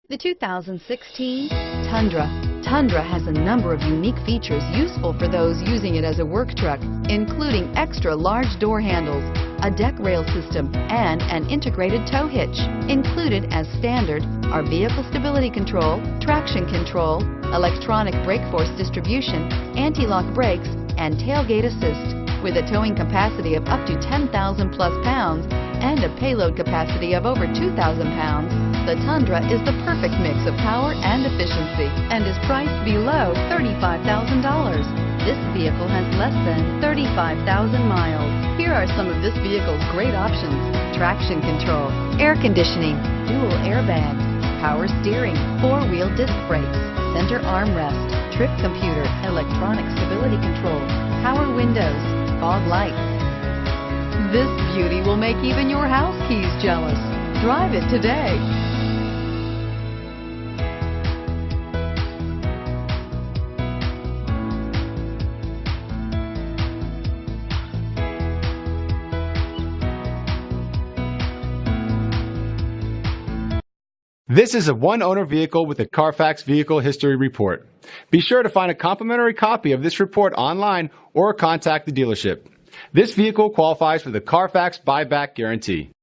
The 2016 Tundra. Tundra has a number of unique features useful for those using it as a work truck, including extra large door handles, a deck rail system, and an integrated tow hitch. Included as standard are vehicle stability control, traction control, electronic brake force distribution, anti-lock brakes, and tailgate assist. With a towing capacity of up to 10,000 plus pounds and a payload capacity of over 2,000 pounds, the Tundra is the perfect mix of power and efficiency and is priced below $35,000. This vehicle has less than 35,000 miles. Here are some of this vehicle's great options: traction control, air conditioning, dual airbags, power steering, four-wheel disc brakes, center armrest, trip computer, electronic stability control, power windows, fog lights. This beauty will make even your house keys jealous. Drive it today. This is a one-owner vehicle with a Carfax Vehicle History Report. Be sure to find a complimentary copy of this report online or contact the dealership. This vehicle qualifies for the Carfax Buyback Guarantee.